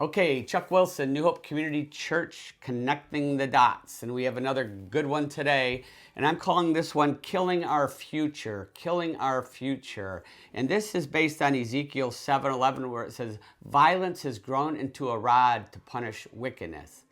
Okay, Chuck Wilson, New Hope Community Church, connecting the dots. And we have another good one today. And I'm calling this one Killing Our Future. Killing Our Future. And this is based on Ezekiel 7:11, where it says, violence has grown into a rod to punish wickedness.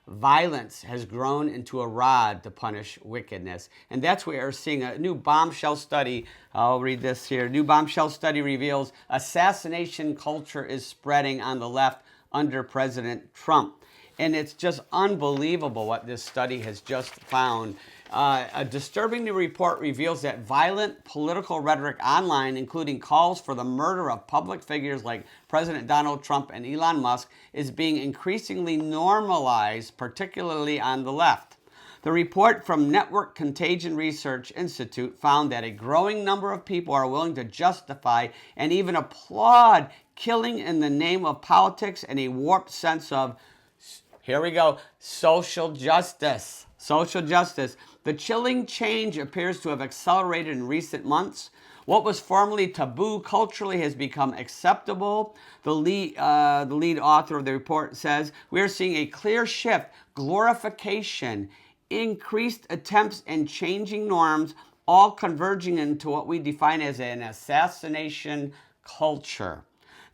Violence has grown into a rod to punish wickedness. And that's where we're seeing a new bombshell study. I'll read this here. New bombshell study reveals assassination culture is spreading on the left under President Trump. And it's just unbelievable what this study has just found. A disturbing new report reveals that violent political rhetoric online, including calls for the murder of public figures like President Donald Trump and Elon Musk, is being increasingly normalized, particularly on the left. The report from Network Contagion Research Institute found that a growing number of people are willing to justify and even applaud killing in the name of politics and a warped sense of, here we go, social justice. Social justice. The chilling change appears to have accelerated in recent months. What was formerly taboo culturally has become acceptable. The lead author of the report says, we are seeing a clear shift, glorification, increased attempts and changing norms, all converging into what we define as an assassination culture.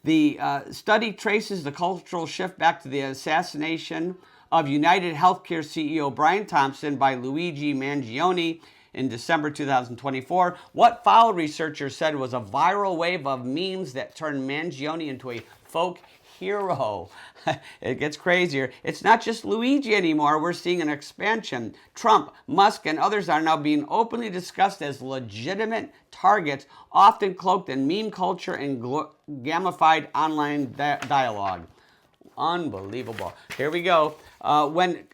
The study traces the cultural shift back to the assassination of United Healthcare CEO Brian Thompson by Luigi Mangione in December 2024. What followed, researchers said, was a viral wave of memes that turned Mangione into a folk hero. It gets crazier. It's not just Luigi anymore. We're seeing an expansion. Trump, Musk, and others are now being openly discussed as legitimate targets, often cloaked in meme culture and gamified online dialogue. Unbelievable. Here we go. When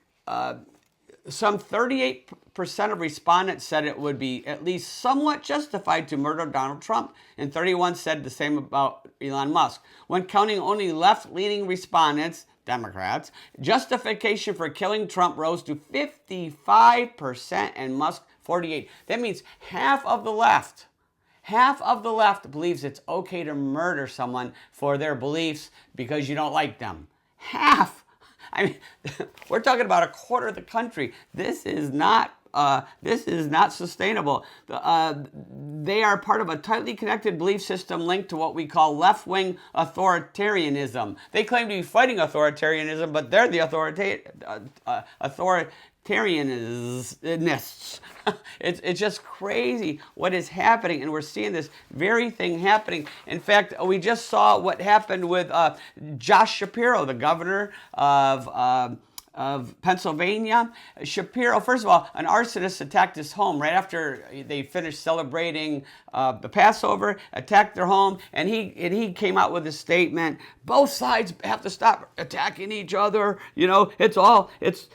some 38% of respondents said it would be at least somewhat justified to murder Donald Trump, and 31% said the same about Elon Musk. When counting only left-leaning respondents, Democrats, justification for killing Trump rose to 55% and Musk 48%. That means half of the left believes it's okay to murder someone for their beliefs because you don't like them. Half. I mean, we're talking about a quarter of the country. This is not sustainable. They are part of a tightly connected belief system linked to what we call left-wing authoritarianism. They claim to be fighting authoritarianism, but they're the authoritarianists. It's just crazy what is happening, and we're seeing this very thing happening. In fact, we just saw what happened with Josh Shapiro, the governor of Pennsylvania. Shapiro, first of all, an arsonist attacked his home right after they finished celebrating the Passover, attacked their home, and he came out with a statement, both sides have to stop attacking each other. You know, well,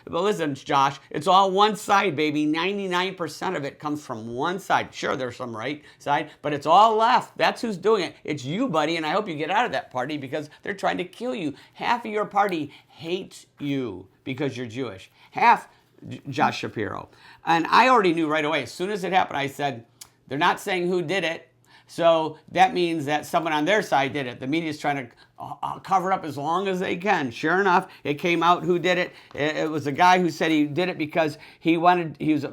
listen, Josh, it's all one side, baby. 99% of it comes from one side. Sure, there's some right side, but it's all left. That's who's doing it. It's you, buddy, and I hope you get out of that party because they're trying to kill you. Half of your party hates you because you're Jewish. Half Josh Shapiro. And I already knew right away. As soon as it happened, I said, they're not saying who did it. So that means that someone on their side did it. The media's trying to cover it up as long as they can. Sure enough, it came out who did it. It was a guy who said he did it because he was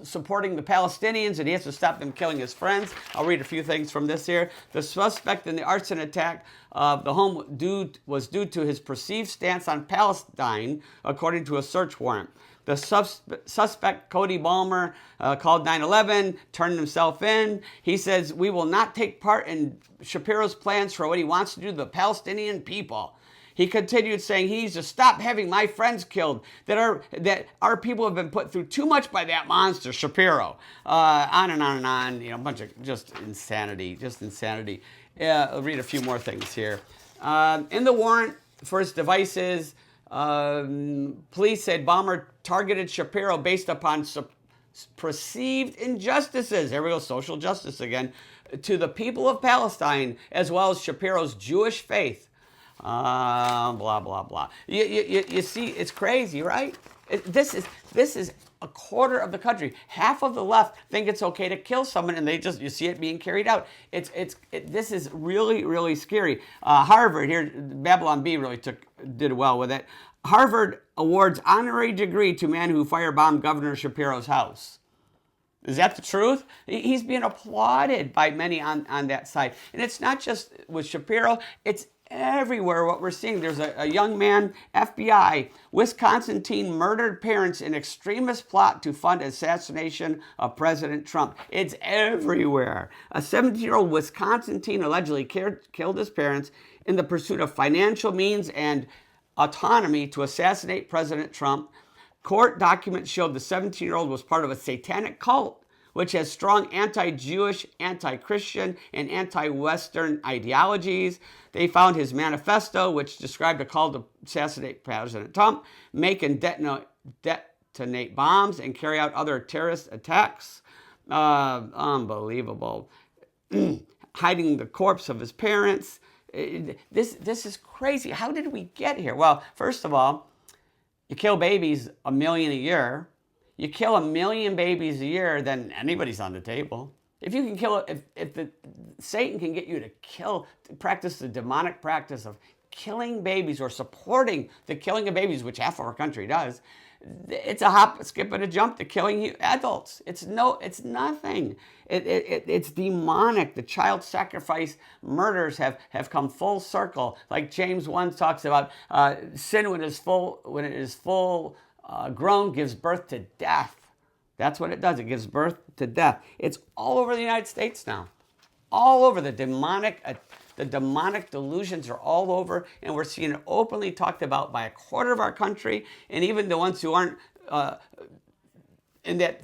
supporting the Palestinians and he has to stop them killing his friends. I'll read a few things from this here. The suspect in the arson attack of the home was due to his perceived stance on Palestine, according to a search warrant. The suspect, Cody Balmer, called 911, turned himself in. He says, we will not take part in Shapiro's plans for what he wants to do to the Palestinian people. He continued saying he needs to stop having my friends killed, that our people have been put through too much by that monster, Shapiro. On and on and on, a bunch of just insanity. I'll read a few more things here. In the warrant for his devices, police said Balmer targeted Shapiro based upon perceived injustices. Here we go, social justice again, to the people of Palestine, as well as Shapiro's Jewish faith. Blah, blah, blah. You see, it's crazy, right? This is a quarter of the country. Half of the left think it's okay to kill someone, and you see it being carried out. This is really, really scary. Harvard here, Babylon B really did well with it. Harvard awards honorary degree to man who firebombed Governor Shapiro's house. Is that the truth? He's being applauded by many on that side. And it's not just with Shapiro, it's everywhere what we're seeing. There's a young man, FBI, Wisconsin teen murdered parents in extremist plot to fund assassination of President Trump. It's everywhere. A 17-year-old Wisconsin teen allegedly killed his parents in the pursuit of financial means and autonomy to assassinate President Trump. Court documents showed the 17-year-old was part of a satanic cult which has strong anti-Jewish, anti-Christian, and anti-Western ideologies. They found his manifesto, which described a call to assassinate President Trump, make and detonate bombs, and carry out other terrorist attacks. Unbelievable. Hiding the corpse of his parents. This is crazy. How did we get here? Well, first of all, you kill babies 1 million a year. You kill 1 million babies a year, then anybody's on the table. If you can kill, Satan can get you to practice the demonic practice of killing babies or supporting the killing of babies, which half of our country does, it's a hop, a skip, and a jump to killing adults. It's nothing. It's demonic. The child sacrifice murders have come full circle. Like James 1 talks about, sin when it is full grown gives birth to death. That's what it does. It gives birth to death. It's all over the United States now. All over. The demonic delusions are all over, and we're seeing it openly talked about by a quarter of our country, and even the ones who aren't in that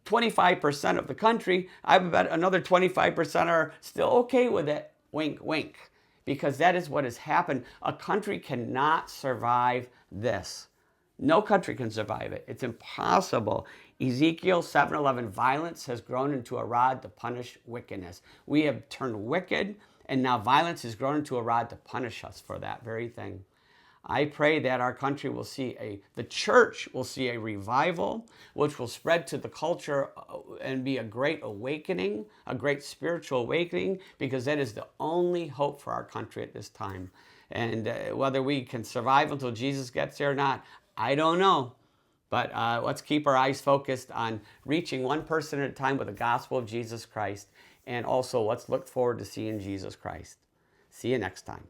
25% of the country. I bet another 25% are still okay with it. Wink, wink. Because that is what has happened. A country cannot survive this. No country can survive it. It's impossible. Ezekiel 7:11, violence has grown into a rod to punish wickedness. We have turned wicked, and now violence has grown into a rod to punish us for that very thing. I pray that our country will the church will see a revival, which will spread to the culture and be a great awakening, a great spiritual awakening, because that is the only hope for our country at this time. And whether we can survive until Jesus gets there or not, I don't know. But let's keep our eyes focused on reaching one person at a time with the gospel of Jesus Christ. And also, let's look forward to seeing Jesus Christ. See you next time.